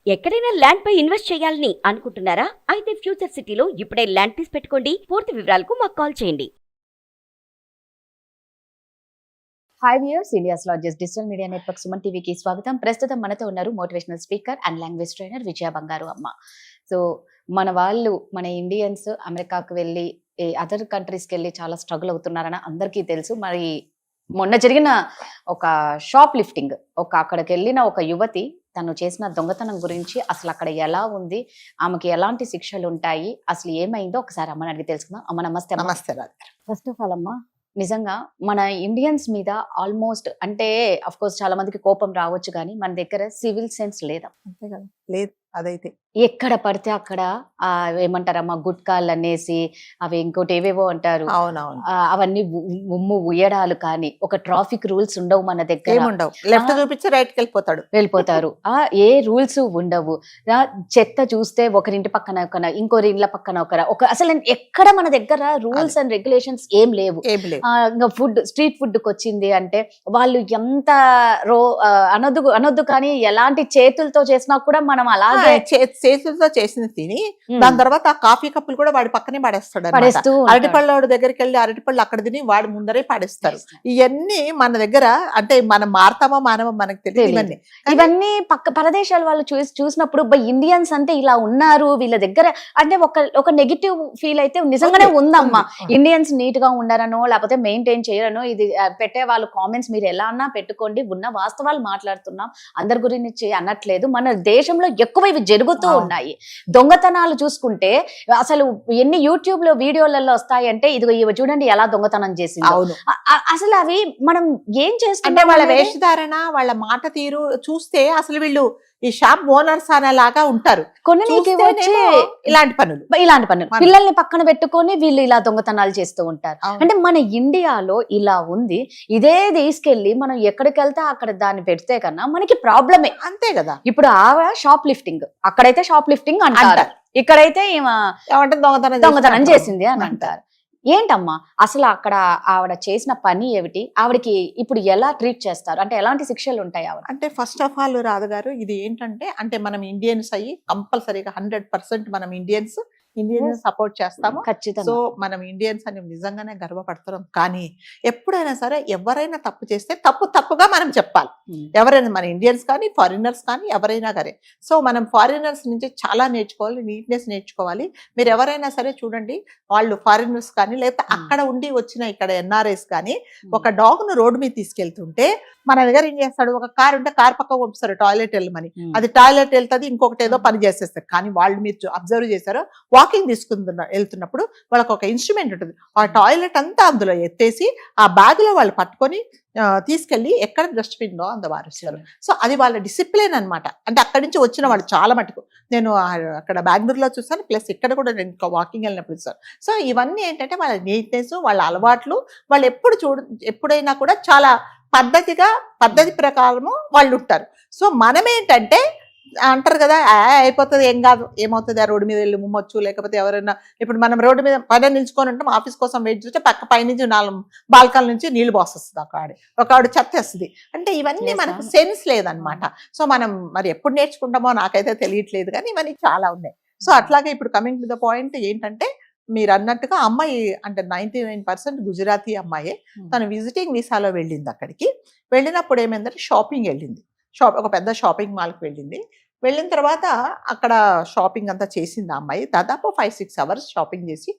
ఎక్కడైనా ల్యాండ్ పై ఇన్వెస్ట్ చేయాలని అనుకుంటున్నారా? అయితే ఫ్యూచర్ సిటీలో ఇప్పుడే ల్యాండ్ తీసి పెట్టుకోండి. పూర్తి వివరాలకు మాకు కాల్ చేయండి. Hi viewers, India's largest digital media network Suman టీవీకి స్వాగతం. ప్రస్తుతం మనతో ఉన్నారు motivational speaker and language trainer Vijaya Bangaru Amma. So మన ఇండియన్స్ అమెరికాకు వెళ్ళి అదర్ కంట్రీస్కి వెళ్ళి చాలా స్ట్రగుల్ అవుతున్నారని అందరికీ తెలుసు. మరి మొన్న జరిగిన ఒక షాప్ లిఫ్టింగ్, అక్కడికి వెళ్ళిన ఒక యువతి తను చేసిన దొంగతనం గురించి, అసలు అక్కడ ఎలా ఉంది, ఆమెకి ఎలాంటి శిక్షలు ఉంటాయి, అసలు ఏమైందో ఒకసారి అమ్మని అడిగి తెలుసుకుందాం. అమ్మ నమస్తే. నమస్తే. ఫస్ట్ ఆఫ్ ఆల్ అమ్మ, నిజంగా మన ఇండియన్స్ మీద ఆల్మోస్ట్ అంటే అఫ్ కోర్స్ చాలా మందికి కోపం రావచ్చు, కానీ మన దగ్గర సివిల్ సెన్స్ లేదా? అంతే కదా, లేదు. అదైతే ఎక్కడ పడితే అక్కడ ఏమంటారమ్మా, గుట్కాలు అనేసి అవి ఇంకోటి ఏవేవో అంటారు. అవునవును, అవన్నీ ఉమ్ము ఉయ్యడాలు, కానీ ఒక ట్రాఫిక్ రూల్స్ ఉండవు మన దగ్గర. ఏముండవు, లెఫ్ట్ చూపించి రైట్ వెళ్ళిపోతారు. ఏ రూల్స్ ఉండవు. చెత్త చూస్తే ఒకరింటి పక్కన ఒకన, ఇంకోరి ఇండ్ల పక్కన ఒక అసలు ఎక్కడ మన దగ్గర రూల్స్ అండ్ రెగ్యులేషన్స్ ఏం లేవు. స్ట్రీట్ ఫుడ్ కి వచ్చింది అంటే వాళ్ళు ఎంత అనొద్దు కానీ ఎలాంటి చేతులతో చేసినా కూడా మనం అలాగే చేతులతో చేసింది తిని దాని తర్వాత ఆ కాఫీ కప్పులు కూడా వాడి పక్కనే పడేస్తాడు. అరటిపళ్ళ దగ్గరికి వెళ్ళి అరటిపళ్ళు అక్కడ తిని వాడి ముందరే పాడేస్తారు. ఇవన్నీ మన దగ్గర అంటే మనం మారతామో మానమో మనకు తెలియదు. ఇవన్నీ పరదేశాల వాళ్ళు చూసినప్పుడు ఇండియన్స్ అంటే ఇలా ఉన్నారు వీళ్ళ దగ్గర అంటే ఒక నెగిటివ్ ఫీల్ అయితే నిజంగానే ఉందమ్మా. ఇండియన్స్ నీట్ గా ఉండారనో లేకపోతే మెయింటైన్ చేయరనో, ఇది పెట్టే వాళ్ళు కామెంట్స్ మీరు ఎలా అన్నా పెట్టుకోండి, ఉన్న వాస్తవాలు మాట్లాడుతున్నాం, అందరి గురించి అనట్లేదు. మన దేశంలో ఎక్కువ ఇవి జరుగుతూ ఉన్నాయి. దొంగతనాలు చూసుకుంటే అసలు ఎన్ని యూట్యూబ్ లో వీడియోలలో వస్తాయి అంటే, ఇదిగో ఇవి చూడండి ఎలా దొంగతనం చేసింది. అసలు అవి మనం ఏం చేస్తుంటే వాళ్ళ వేషధారణ, వాళ్ళ మాట తీరు చూస్తే అసలు వీళ్ళు ఈ షాప్ ఓనర్స్ అనేలాగా ఉంటారు. కొన్ని ఇలాంటి పనులు పిల్లల్ని పక్కన పెట్టుకొని వీళ్ళు ఇలా దొంగతనాలు చేస్తూ ఉంటారు. అంటే మన ఇండియాలో ఇలా ఉంది. ఇదే తీసుకెళ్లి మనం ఎక్కడికి వెళ్తే అక్కడ దాన్ని పెడితే కన్నా మనకి ప్రాబ్లమే. అంతే కదా. ఇప్పుడు షాప్ లిఫ్టింగ్, అక్కడైతే షాప్ లిఫ్టింగ్ అంటారు, ఇక్కడైతే దొంగతనం చేసింది అని అంటారు. ఏంటమ్మా అసలు అక్కడ ఆవిడ చేసిన పని ఏమిటి? ఆవిడకి ఇప్పుడు ఎలా ట్రీట్ చేస్తారు? అంటే ఎలాంటి శిక్షలు ఉంటాయి ఆవిడ? అంటే ఫస్ట్ ఆఫ్ ఆల్ రాధ గారు, ఇది ఏంటంటే అంటే మనం ఇండియన్స్ అయ్యి కంపల్సరీగా 100% మనం ఇండియన్స్ సపోర్ట్ చేస్తాము. ఖచ్చితంగా. సో మనం ఇండియన్స్ అని నిజంగానే గర్వపడుతున్నాం. కానీ ఎప్పుడైనా సరే ఎవరైనా తప్పు చేస్తే తప్పుగా మనం చెప్పాలి. ఎవరైనా మన ఇండియన్స్ కానీ ఫారినర్స్ కానీ ఎవరైనా కానీ. సో మనం ఫారినర్స్ నుంచి చాలా నేర్చుకోవాలి, నీట్నెస్ నేర్చుకోవాలి. మీరు ఎవరైనా సరే చూడంండి, వాళ్ళు ఫారినర్స్ కానీ లేకపోతే అక్కడ ఉండి వచ్చిన ఇక్కడ ఎన్ఆర్ఐస్ కానీ ఒక డాగ్ ను రోడ్డు మీద తీసుకెళ్తుంటే మన దగ్గర ఏం చేస్తాడు, ఒక కార్ ఉంటే కార్ పక్క పంపిస్తారు టాయిలెట్ వెళ్ళమని. అది టాయిలెట్ వెళ్తుంది, ఇంకొకటి ఏదో పని చేసేస్తారు. కానీ వాళ్ళు మీరు అబ్జర్వ్ చేశారో, వాకింగ్ వెళ్తున్నప్పుడు వాళ్ళకి ఒక ఇన్స్ట్రుమెంట్ ఉంటుంది, ఆ టాయిలెట్ అంతా అందులో ఎత్తేసి ఆ బ్యాగ్ లో వాళ్ళు పట్టుకొని తీసుకెళ్లి ఎక్కడ డస్ట్బిన్ లో అందవారుస్తారు. సో అది వాళ్ళ డిసిప్లిన్ అనమాట. అంటే అక్కడి నుంచి వచ్చిన వాళ్ళు చాలా మటుకు నేను అక్కడ బెంగళూరులో చూస్తాను, ప్లస్ ఇక్కడ కూడా నేను వాకింగ్ వెళ్ళినప్పుడు చూస్తాను. సో ఇవన్నీ ఏంటంటే వాళ్ళ నీట్నెస్, వాళ్ళ అలవాట్లు, వాళ్ళు ఎప్పుడైనా కూడా చాలా పద్ధతి ప్రకారము వాళ్ళు ఉంటారు. సో మనం ఏంటంటే అంటారు కదా, అయిపోతుంది ఏం కాదు, ఏమవుతుంది, ఆ రోడ్డు మీద వెళ్ళి ముమ్మొచ్చు, లేకపోతే ఎవరైనా ఇప్పుడు మనం రోడ్డు మీద పని నిల్చుకొని ఉంటాం, ఆఫీస్ కోసం వెయిట్ చేస్తే పైనుంచి 4 బాల్కాల నుంచి నీళ్లు పోస్తుంది, ఒక ఆవిడ చెత్తేస్తుంది. అంటే ఇవన్నీ మనకు సెన్స్ లేదనమాట. సో మనం మరి ఎప్పుడు నేర్చుకుంటామో నాకైతే తెలియట్లేదు, కానీ ఇవన్నీ చాలా ఉన్నాయి. సో అట్లాగే ఇప్పుడు కమింగ్ టు ద పాయింట్ ఏంటంటే, మీరు అన్నట్టుగా అమ్మాయి అంటే 99% గుజరాతీ అమ్మాయే. తను విజిటింగ్ వీసాలో వెళ్ళింది. అక్కడికి వెళ్ళినప్పుడు ఏమైందంటే షాపింగ్ వెళ్ళింది, ఒక పెద్ద షాపింగ్ మాల్కి వెళ్ళింది. వెళ్ళిన తర్వాత అక్కడ షాపింగ్ అంతా చేసింది ఆ అమ్మాయి. దాదాపు 5-6 అవర్స్ షాపింగ్ చేసి,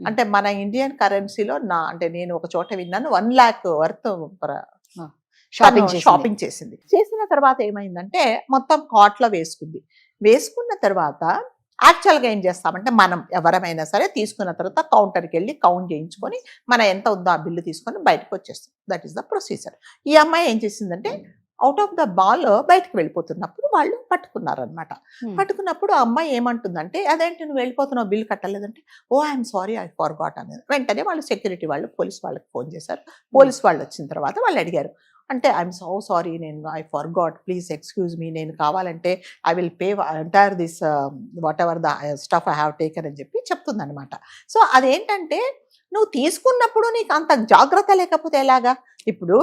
అంటే మన ఇండియన్ కరెన్సీలో అంటే నేను ఒక చోట విన్నాను 1 lakh వర్త్ షాపింగ్ చేసింది. చేసిన తర్వాత ఏమైందంటే మొత్తం కార్ట్లో వేసుకున్న తర్వాత యాక్చువల్గా ఏం చేస్తామంటే, మనం ఎవరమైనా సరే తీసుకున్న తర్వాత కౌంటర్కి వెళ్ళి కౌంట్ చేయించుకొని మన ఎంత ఉందో ఆ బిల్లు తీసుకొని బయటకు వచ్చేస్తాం. That is the procedure. ఈ అమ్మాయి ఏం చేసిందంటే అవుట్ ఆఫ్ ద బాల్ బయటకు వెళ్ళిపోతున్నప్పుడు వాళ్ళు పట్టుకున్నారనమాట. పట్టుకున్నప్పుడు ఆ అమ్మాయి ఏమంటుందంటే, అదేంటి నువ్వు వెళ్ళిపోతున్నావు, బిల్లు కట్టలేదంటే, ఓ ఐఎమ్ సారీ ఐ ఫర్గాట్ అనేది. వెంటనే వాళ్ళు సెక్యూరిటీ వాళ్ళు పోలీస్ వాళ్ళకి ఫోన్ చేశారు. పోలీస్ వాళ్ళు వచ్చిన తర్వాత వాళ్ళు అడిగారు, అంటే ఐఎమ్ సో సారీ, నేను I forgot, please excuse me, నేను కావాలంటే I will pay entire this what ever the stuff I have taken అని చెప్తుందనమాట. సో అదేంటంటే, నువ్వు తీసుకున్నప్పుడు నీకు అంత జాగ్రత్త లేకపోతే ఎలాగా? ఇప్పుడు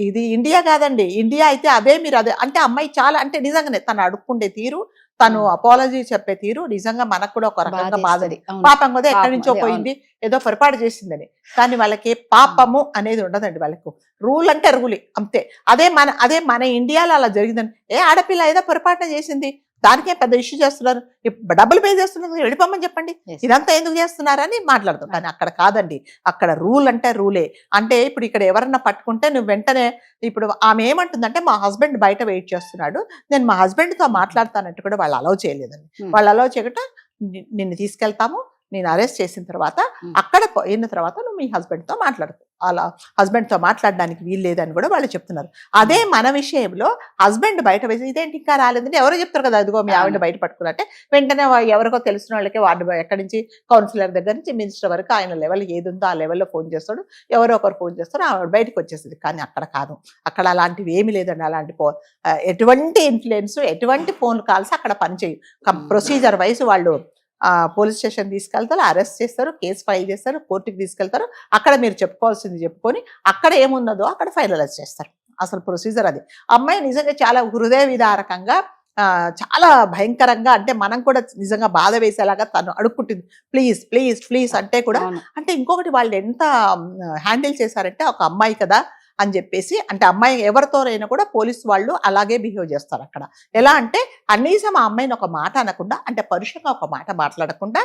ఇది ఇండియా కాదండి, ఇండియా అయితే అదే మీరు అదే అంటే అమ్మాయి చాలా అంటే నిజంగానే తను అడుక్కుండే తీరు, తను అపాలజీ చెప్పే తీరు నిజంగా మనకు కూడా ఒక రకంగా బాధది. పాపం కదా ఎక్కడి నుంచో పోయింది, ఏదో పొరపాటు చేసిందని. కానీ వాళ్ళకి పాపము అనేది ఉండదండి. వాళ్ళకు రూల్ అంటే రూలే అంతే. అదే మన ఇండియాలో అలా జరిగిందని, ఆడపిల్ల ఏదో పొరపాటున చేసింది, దానికే పెద్ద ఇష్యూ చేస్తున్నారు, డబ్బులు పే చేస్తున్నారు, వెళ్ళిపోమని చెప్పండి, ఇదంతా ఎందుకు చేస్తున్నారని మాట్లాడతాం. కానీ అక్కడ కాదండి, అక్కడ రూల్ అంటే రూలే. అంటే ఇప్పుడు ఇక్కడ ఎవరన్నా పట్టుకుంటే నువ్వు వెంటనే, ఇప్పుడు ఆమె ఏమంటుందంటే మా హస్బెండ్ బయట వెయిట్ చేస్తున్నాడు, నేను మా హస్బెండ్తో మాట్లాడతానంటే కూడా వాళ్ళు అలౌ చేయలేదండి. వాళ్ళు అలౌ చేయకుండా నిన్ను తీసుకెళ్తాము, నేను అరెస్ట్ చేసిన తర్వాత అక్కడ పోయిన తర్వాత నువ్వు మీ హస్బెండ్తో మాట్లాడుతావు, అలా హస్బెండ్తో మాట్లాడడానికి వీలు లేదని కూడా వాళ్ళు చెప్తున్నారు. అదే మన విషయంలో హస్బెండ్ బయట వేసి ఇదేంటి ఇంకా రాలేదంటే ఎవరో చెప్తారు కదా, అదిగో మీ ఆవిడ బయట పట్టుకున్నట్టే వెంటనే ఎవరికో తెలిసిన వాళ్ళకి వార్డు ఎక్కడి నుంచి కౌన్సిలర్ దగ్గర నుంచి మినిస్టర్ వరకు ఆయన లెవెల్ ఏది ఉందో ఆ లెవెల్లో ఫోన్ చేస్తాడు, ఎవరో ఒకరు ఫోన్ చేస్తారు, ఆవిడ బయటకు వచ్చేస్తుంది. కానీ అక్కడ కాదు, అక్కడ అలాంటివి ఏమీ లేదండి. అలాంటి ఎటువంటి ఇన్ఫ్లుయెన్స్, ఎటువంటి ఫోన్ కాల్స్ అక్కడ పనిచేయు. ప్రొసీజర్ వైజ్ వాళ్ళు పోలీస్ స్టేషన్ తీసుకెళ్తారు, అరెస్ట్ చేస్తారు, కేసు ఫైల్ చేస్తారు, కోర్టుకి తీసుకెళ్తారు. అక్కడ మీరు చెప్పుకోవాల్సింది చెప్పుకొని అక్కడ ఏమున్నదో అక్కడ ఫైనలైజ్ చేస్తారు. అసలు ప్రొసీజర్ అది. అమ్మాయి నిజంగా చాలా హృదయ విదారకంగా, చాలా భయంకరంగా, అంటే మనం కూడా నిజంగా బాధ వేసేలాగా తను అడుక్కుంటుంది, ప్లీజ్ ప్లీజ్ ప్లీజ్ అంటే కూడా. అంటే ఇంకొకటి వాళ్ళు ఎంత హ్యాండిల్ చేశారంటే, ఒక అమ్మాయి కదా అని చెప్పేసి, అంటే అమ్మాయి ఎవరితోనైనా కూడా పోలీసు వాళ్ళు అలాగే బిహేవ్ చేస్తారు అక్కడ. ఎలా అంటే కనీసం ఆ అమ్మాయిని ఒక మాట అనకుండా, అంటే పరుషంగా ఒక మాట మాట్లాడకుండా,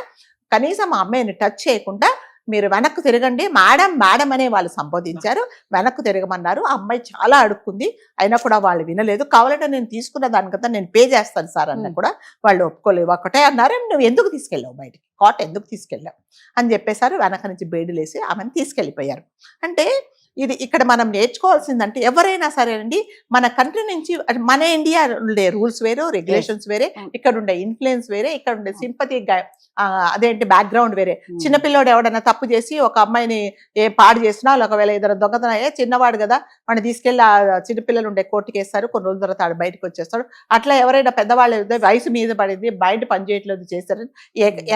కనీసం ఆ అమ్మాయిని టచ్ చేయకుండా మీరు వెనక్కు తిరగండి మేడం మేడం అనే వాళ్ళు సంబోధించారు, వెనక్కు తిరగమన్నారు. ఆ అమ్మాయి చాలా అడుక్కుంది, అయినా కూడా వాళ్ళు వినలేదు. కావాలంటే నేను తీసుకున్న దానికంతా నేను పే చేస్తాను సార్ అన్న కూడా వాళ్ళు ఒప్పుకోలేవు. ఒకటే అన్నారు, నువ్వు ఎందుకు తీసుకెళ్ళావు బయటికి, కోట ఎందుకు తీసుకెళ్ళావు అని చెప్పేశారు. వెనక నుంచి బేడులేసి ఆమెను తీసుకెళ్ళిపోయారు. అంటే ఇది ఇక్కడ మనం నేర్చుకోవాల్సిందంటే, ఎవరైనా సరేనండి మన కంట్రీ నుంచి, మన ఇండియా ఉండే రూల్స్ వేరు, రెగ్యులేషన్స్ వేరే, ఇక్కడ ఉండే ఇన్ఫ్లుయెన్స్ వేరే, ఇక్కడ ఉండే సింపతి అదేంటి బ్యాక్గ్రౌండ్ వేరే. చిన్నపిల్లోడు ఎవడన్నా తప్పు చేసి ఒక అమ్మాయిని పాడు చేసినా, ఒకవేళ ఏదైనా దొంగతనం చిన్నవాడు కదా వాడిని తీసుకెళ్ళి ఆ చిన్నపిల్లలు ఉండే కోర్టుకి వేస్తారు, కొన్ని రోజుల తర్వాత ఆడు బయటకు వచ్చేస్తాడు. అట్లా ఎవరైనా పెద్దవాళ్ళు వయసు మీద పడింది, బయట పనిచేయట్లేదు చేస్తారు,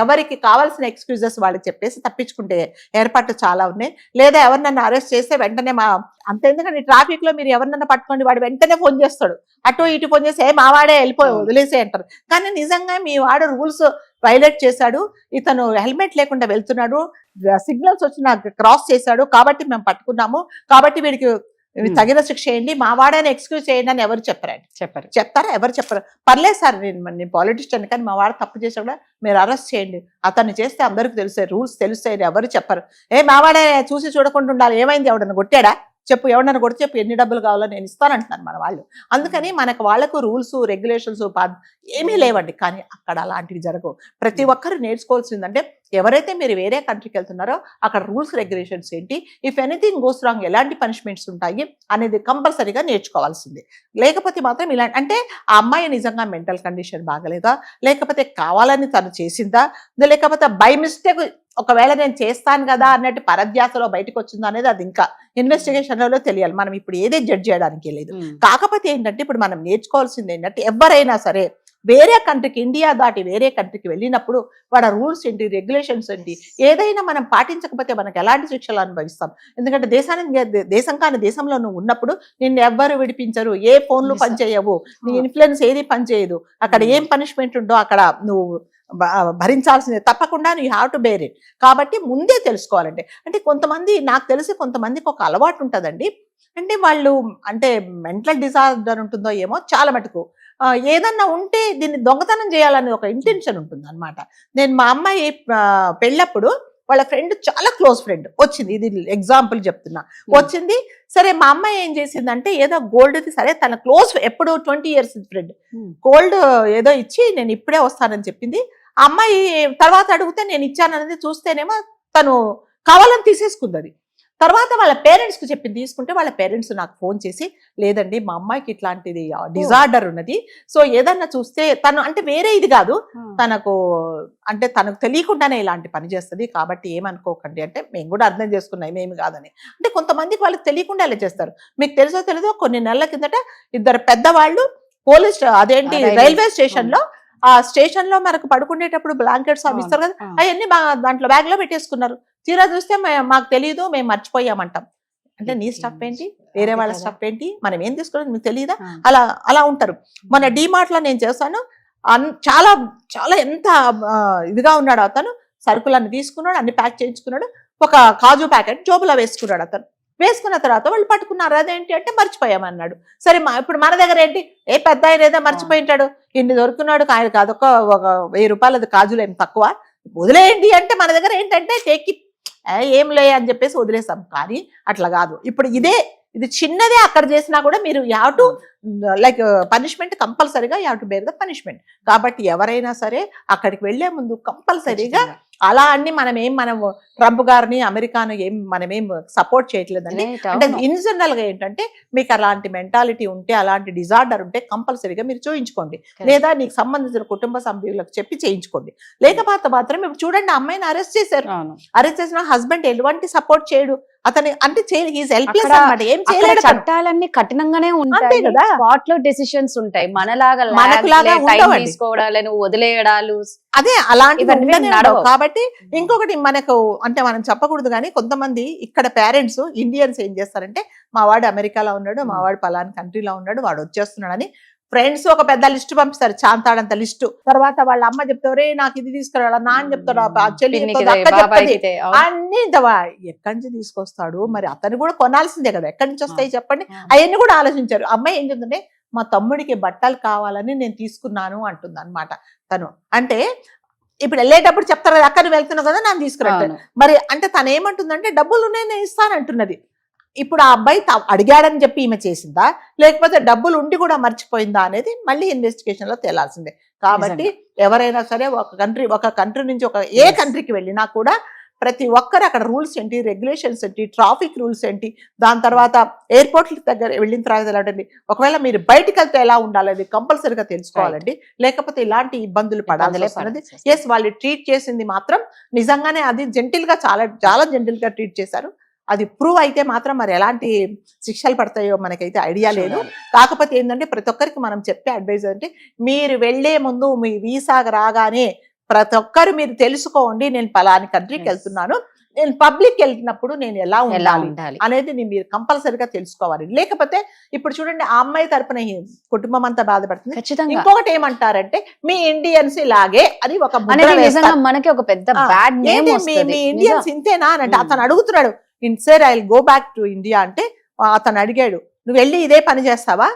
ఎవరికి కావాల్సిన ఎక్స్క్యూజెస్ వాళ్ళకి చెప్పేసి తప్పించుకుంటే ఏర్పాట్లు చాలా ఉన్నాయి. లేదా ఎవరినన్నా అరెస్ట్ చేస్తే వెంటనే అంత, ఎందుకంటే ట్రాఫిక్ లో మీరు ఎవరినన్నా పట్టుకోండి, వాడు వెంటనే ఫోన్ చేస్తాడు, అటు ఇటు ఫోన్ చేసి మా వాడే వెళ్ళిపోయి వదిలేసే అంటారు. కానీ నిజంగా మీ వాడు రూల్స్ వైలేట్ చేశాడు, ఇతను హెల్మెట్ లేకుండా వెళ్తున్నాడు, సిగ్నల్స్ వచ్చిన క్రాస్ చేశాడు కాబట్టి మేము పట్టుకున్నాము, కాబట్టి వీడికి తగిన శిక్ష చేయండి, మా వాడని ఎక్స్క్యూజ్ చేయండి అని ఎవరు చెప్పారండి? చెప్తారా? ఎవరు చెప్పరు. పర్లేదు సార్, నేను పాలిటిషియన్, కానీ మా వాడు తప్పు చేసా కూడా మీరు అరెస్ట్ చేయండి, అతన్ని చేస్తే అందరికి తెలుస్తాయి, రూల్స్ తెలుస్తాయి, ఎవరు చెప్పరు. మా వాడే చూసి చూడకుండా ఉండాలి, ఏమైంది, ఎవడన్నా కొట్టాడా చెప్పు, ఎవడన్నా కొట్టి చెప్పు, ఎన్ని డబ్బులు కావాలో నేను ఇస్తానంటున్నాను మన వాళ్ళు. అందుకని వాళ్ళకు రూల్స్ రెగ్యులేషన్స్ ఏమీ లేవండి. కానీ అక్కడ అలాంటివి జరగవు. ప్రతి ఒక్కరు నేర్చుకోవాల్సిందంటే, ఎవరైతే మీరు వేరే కంట్రీకి వెళ్తున్నారో అక్కడ రూల్స్ రెగ్యులేషన్స్ ఏంటి, ఇఫ్ ఎనీథింగ్ గోస్ రాంగ్ ఎలాంటి పనిష్మెంట్స్ ఉంటాయి అనేది కంపల్సరీగా నేర్చుకోవాల్సిందే. లేకపోతే మాత్రం ఇలా, అంటే ఆ అమ్మాయి నిజంగా మెంటల్ కండిషన్ బాగలేదా, లేకపోతే కావాలని తను చేసిందా, లేకపోతే బై మిస్టేక్ ఒకవేళ నేను చేస్తాను కదా అన్నట్టు పరధ్యాసలో బయటకు వచ్చిందో అనేది అది ఇంకా ఇన్వెస్టిగేషన్లలో తెలియాలి. మనం ఇప్పుడు ఏదే జడ్జ్ చేయడానికి లేదు. కాకపోతే ఏంటంటే ఇప్పుడు మనం నేర్చుకోవాల్సింది ఏంటంటే, ఎవరైనా సరే వేరే కంట్రీకి, ఇండియా దాటి వేరే కంట్రీకి వెళ్ళినప్పుడు వాళ్ళ రూల్స్ ఏంటి, రెగ్యులేషన్స్ ఏంటి, ఏదైనా మనం పాటించకపోతే మనకు ఎలాంటి శిక్షలు అనుభవిస్తాం. ఎందుకంటే దేశం కాని దేశంలో నువ్వు ఉన్నప్పుడు నిన్ను ఎవ్వరు విడిపించరు, ఏ ఫోన్లు పనిచేయవు, నీ ఇన్ఫ్లుయెన్స్ ఏది పనిచేయదు, అక్కడ ఏం పనిష్మెంట్ ఉందో అక్కడ నువ్వు భరించాల్సిందే, తప్పకుండా you have to bear it. కాబట్టి ముందే తెలుసుకోవాలంటే, అంటే కొంతమంది, నాకు తెలిసి కొంతమందికి ఒక అలవాటు ఉంటుందండి, అంటే వాళ్ళు అంటే మెంటల్ డిజార్డర్ ఉంటుందో ఏమో చాలా మటుకు, ఏదన్నా ఉంటే దీన్ని దొంగతనం చేయాలని ఒక ఇంటెన్షన్ ఉంటుంది అనమాట. నేను మా అమ్మాయి పెళ్ళప్పుడు వాళ్ళ ఫ్రెండ్, చాలా క్లోజ్ ఫ్రెండ్ వచ్చింది, ఇది ఎగ్జాంపుల్ చెప్తున్నా, వచ్చింది. సరే మా అమ్మాయి ఏం చేసిందంటే, ఏదో గోల్డ్ది, సరే తన క్లోజ్ ఎప్పుడు 20 years ఫ్రెండ్, గోల్డ్ ఏదో ఇచ్చి నేను ఇప్పుడే వస్తానని చెప్పింది. ఆ అమ్మాయి తర్వాత అడిగితే నేను ఇచ్చాననేది చూస్తేనేమో తను కావాలని తీసేసుకుంది. అది తర్వాత వాళ్ళ పేరెంట్స్కి చెప్పింది, తీసుకుంటే వాళ్ళ పేరెంట్స్ నాకు ఫోన్ చేసి, లేదండి మా అమ్మాయికి ఇట్లాంటిది డిజార్డర్ ఉన్నది, సో ఏదన్నా చూస్తే తను, అంటే వేరే ఇది కాదు, తనకు అంటే తనకు తెలియకుండానే ఇలాంటి పని చేస్తుంది, కాబట్టి ఏమనుకోకండి అంటే, మేము కూడా అర్థం చేసుకున్నాం ఏమి కాదని. అంటే కొంతమందికి వాళ్ళకి తెలియకుండా ఇలా చేస్తారు. మీకు తెలుసో తెలీదో, కొన్ని నెలల కిందట ఇద్దరు పెద్దవాళ్ళు పోలీస్, అదేంటి రైల్వే స్టేషన్లో, ఆ స్టేషన్ లో మనకు పడుకునేటప్పుడు బ్లాంకెట్స్ అవి ఇస్తారు కదా, అవన్నీ దాంట్లో బ్యాగ్ లో పెట్టేసుకున్నారు. తీరా చూస్తే మాకు తెలియదు, మేము మర్చిపోయామంటాం. అంటే నీ స్టఫ్ ఏంటి, వేరే వాళ్ళ స్టఫ్ ఏంటి, మనం ఏం తీసుకోలేదు మీకు తెలియదా, అలా ఉంటారు. మన డిమార్ట్ లో నేను చేశాను, చాలా చాలా ఎంత ఇదిగా ఉన్నాడు అతను. సరుకులన్నీ తీసుకున్నాడు, అన్ని ప్యాక్ చేయించుకున్నాడు, ఒక కాజు ప్యాకెట్ జోబులో వేసుకున్నాడు అతను. వేసుకున్న తర్వాత వాళ్ళు పట్టుకున్నారు. అదేంటి అంటే మర్చిపోయామన్నాడు. సరే ఇప్పుడు మన దగ్గర ఏంటి, ఏ పెద్ద ఆయన ఏదో మర్చిపోయింటాడు, ఇన్ని దొరుకున్నాడు, ఆయనకు అదొక ఒక 1000 రూపాయలు అది కాజులు ఏం తక్కువ, వదిలేయండి అంటే మన దగ్గర ఏంటంటే టేక్ ఇట్, ఏం లే అని చెప్పేసి వదిలేసాం. కానీ అట్లా కాదు. ఇప్పుడు ఇది చిన్నదే అక్కడ చేసినా కూడా మీరు you have to like punishment కంపల్సరీగా you have to bear the punishment. కాబట్టి ఎవరైనా సరే అక్కడికి వెళ్లే ముందు కంపల్సరీగా అలా అన్ని మనం ట్రంప్ గారిని అమెరికాను మనమేం సపోర్ట్ చేయట్లేదండి. అంటే ఇన్ జనరల్ గా ఏంటంటే మీకు అలాంటి మెంటాలిటీ ఉంటే, అలాంటి డిజార్డర్ ఉంటే కంపల్సరీగా మీరు చూయించుకోండి, లేదా నీకు సంబంధించిన కుటుంబ సభ్యులకు చెప్పి చేయించుకోండి. లేకపోతే మాత్రం ఇప్పుడు చూడండి, అమ్మాయిని అరెస్ట్ చేశారు. అరెస్ట్ చేసిన హస్బెండ్ ఎటువంటి సపోర్ట్ చేయడు అతని, అంటే ఏం చేయలేడు. చట్టాలన్నీ కఠినంగానే ఉంటాయి కదా, స్పాట్ లో డెసిషన్స్ ఉంటాయి. మనకులాగా తీసుకోవడాలను వదిలేయడాలు అదే అలాంటివి కాబట్టి. ఇంకొకటి మనకు అంటే మనం చెప్పకూడదు కానీ కొంతమంది ఇక్కడ పేరెంట్స్ ఇండియన్స్ ఏం చేస్తారంటే, మా వాడు అమెరికాలో ఉన్నాడు, మా వాడు పలానా కంట్రీలో ఉన్నాడు, వాడు వచ్చేస్తున్నాడు అని ఫ్రెండ్స్ ఒక పెద్ద లిస్ట్ పంపిస్తారు, చాంతాడంత లిస్ట్. తర్వాత వాళ్ళ అమ్మ చెప్తారు, రే నాకు ఇది తీసుకురావాలా, నాన్న చెప్తాడు, చెల్లి అక్క చెప్తుంది, అన్ని ఎక్కడి నుంచి తీసుకొస్తాడు, మరి అతను కూడా కొనాల్సిందే కదా, ఎక్కడి నుంచి వస్తాయి చెప్పండి. అవన్నీ కూడా ఆలోచించారు. అమ్మాయి ఏం చెప్తుంటే, మా తమ్ముడికి బట్టలు కావాలని నేను తీసుకున్నాను అంటుంది అనమాట తను. అంటే ఇప్పుడు వెళ్ళేటప్పుడు చెప్తారు కదా, అక్కడ వెళ్తున్నావు కదా నన్ను తీసుకురంటాను. మరి అంటే తను ఏమంటుందంటే, డబ్బులు ఉన్నాయి నేను ఇస్తానంటున్నది. ఇప్పుడు ఆ అబ్బాయి అడిగాడని చెప్పి ఈమె చేసిందా, లేకపోతే డబ్బులు ఉండి కూడా మర్చిపోయిందా అనేది మళ్ళీ ఇన్వెస్టిగేషన్ లో తేలాల్సిందే. కాబట్టి ఎవరైనా సరే ఒక కంట్రీ నుంచి ఏ కంట్రీకి వెళ్ళినా కూడా ప్రతి ఒక్కరు అక్కడ రూల్స్ ఏంటి, రెగ్యులేషన్స్ ఏంటి, ట్రాఫిక్ రూల్స్ ఏంటి, దాని తర్వాత ఎయిర్పోర్ట్ దగ్గర వెళ్ళిన తర్వాత ఎలాంటి, ఒకవేళ మీరు బయటకు వెళ్తే ఎలా ఉండాలి అది కంపల్సరీగా తెలుసుకోవాలండి. లేకపోతే ఇలాంటి ఇబ్బందులు పడాల్సి వస్తున్నది. ఎస్, వాళ్ళు ట్రీట్ చేసింది మాత్రం నిజంగానే అది జెంటిల్ గా, చాలా చాలా జెంటిల్ గా ట్రీట్ చేశారు. అది ప్రూవ్ అయితే మాత్రం మరి ఎలాంటి శిక్షలు పడతాయో మనకైతే ఐడియా లేదు. కాకపోతే ఏంటంటే ప్రతి ఒక్కరికి మనం చెప్పే అడ్వైజ్ అంటే, మీరు వెళ్లే ముందు మీ వీసా రాగానే ప్రతి ఒక్కరు మీరు తెలుసుకోండి, నేను పలాని కంట్రీకి వెళ్తున్నాను, నేను పబ్లిక్ వెళ్తున్నప్పుడు నేను ఎలా ఉండాలి అనేది మీరు కంపల్సరీగా తెలుసుకోవాలి. లేకపోతే ఇప్పుడు చూడండి, ఆ అమ్మాయి తరపున కుటుంబం అంతా బాధపడుతుంది. ఇంకొకటి ఏమంటారంటే, మీ ఇండియన్స్ ఇలాగే అని ఒక మనకి ఒక పెద్ద బ్యాడ్ నేమ్ వస్తుంది. మీ ఇండియన్స్ ఇంతేనా అని అంటే అతను అడుగుతున్నాడు. Sir I will go back to India అంటే అతను అడిగాడు, నువ్వు వెళ్ళి ఇదే పని చేస్తావా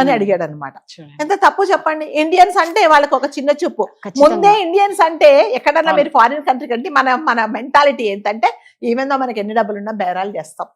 అని అడిగాడు అనమాట. ఎంత తప్పు చెప్పండి. ఇండియన్స్ అంటే వాళ్ళకి ఒక చిన్న చూపు. ముందే ఇండియన్స్ అంటే ఎక్కడన్నా మీరు ఫారిన్ కంట్రీ కంటే మన మెంటాలిటీ ఏంటంటే, ఈవెన్ దో మనకి ఎన్ని డబ్బులున్నా బేరాలు చేస్తాం.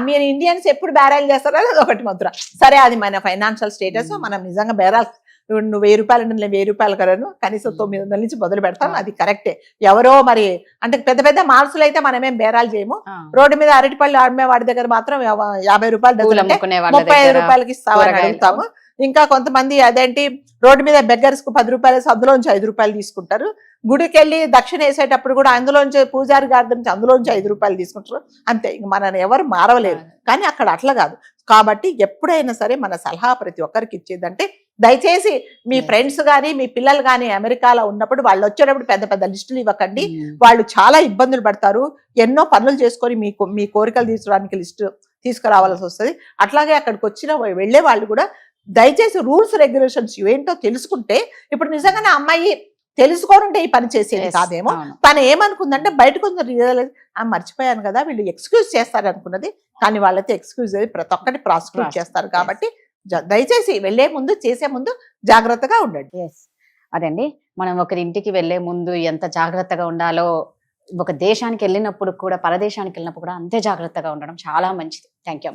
మీరు ఇండియన్స్ ఎప్పుడు బేరాలు చేస్తారో అది ఒకటి ముద్ర. సరే, అది మన ఫైనాన్షియల్ స్టేటస్, మనం నిజంగా బేరాలు, నువ్వు 1000 రూపాయలు అంటే నేను 1000 రూపాయలు కలను కనీసం 900 నుంచి మొదలు పెడతాను, అది కరెక్టే. ఎవరో మరి అంటే పెద్ద పెద్ద మాల్సులు అయితే మనమేం బేరాలు చేయము. రోడ్డు మీద అరటిపళ్ళు అమ్మే వాడి దగ్గర మాత్రం 50 రూపాయలు 35 రూపాయలకి ఇస్తామని అడుగుతాము. ఇంకా కొంతమంది అదేంటి రోడ్డు మీద బెగ్గర్స్ కు 10 రూపాయలు, అందులోంచి 5 రూపాయలు తీసుకుంటారు. గుడికి వెళ్ళి దక్షిణ వేసేటప్పుడు కూడా అందులోంచి పూజారి గారి నుంచి అందులోంచి 5 రూపాయలు తీసుకుంటారు. అంతే, ఇంక మనని ఎవరు మారవలేరు. కానీ అక్కడ అట్లా కాదు. కాబట్టి ఎప్పుడైనా సరే మన సలహా ప్రతి ఒక్కరికి ఇచ్చేదంటే, దయచేసి మీ ఫ్రెండ్స్ కానీ మీ పిల్లలు కానీ అమెరికాలో ఉన్నప్పుడు వాళ్ళు వచ్చేటప్పుడు పెద్ద పెద్ద లిస్టులు ఇవ్వకండి. వాళ్ళు చాలా ఇబ్బందులు పడతారు. ఎన్నో పనులు చేసుకొని మీ కోరికలు తీర్చడానికి లిస్టు తీసుకురావాల్సి వస్తుంది. అట్లాగే అక్కడికి వచ్చిన వెళ్లే వాళ్ళు కూడా దయచేసి రూల్స్ రెగ్యులేషన్స్ ఏంటో తెలుసుకుంటే, ఇప్పుడు నిజంగానే అమ్మాయి తెలుసుకోనుంటే ఈ పని చేసేది కాదేమో. తను ఏమనుకుందంటే బయటకు రియలైజ్ మర్చిపోయాను కదా, వీళ్ళు ఎక్స్క్యూజ్ చేస్తారు అనుకున్నది. కానీ వాళ్ళైతే ఎక్స్క్యూజ్ ప్రతి ఒక్కటి ప్రాసిక్యూట్ చేస్తారు. కాబట్టి దయచేసి వెళ్లే ముందు, చేసే ముందు జాగ్రత్తగా ఉండండి. అదండి, మనం ఒకరి ఇంటికి వెళ్లే ముందు ఎంత జాగ్రత్తగా ఉండాలో, ఒక దేశానికి వెళ్ళినప్పుడు కూడా, పరదేశానికి వెళ్ళినప్పుడు కూడా అంతే జాగ్రత్తగా ఉండడం చాలా మంచిది. Thank you.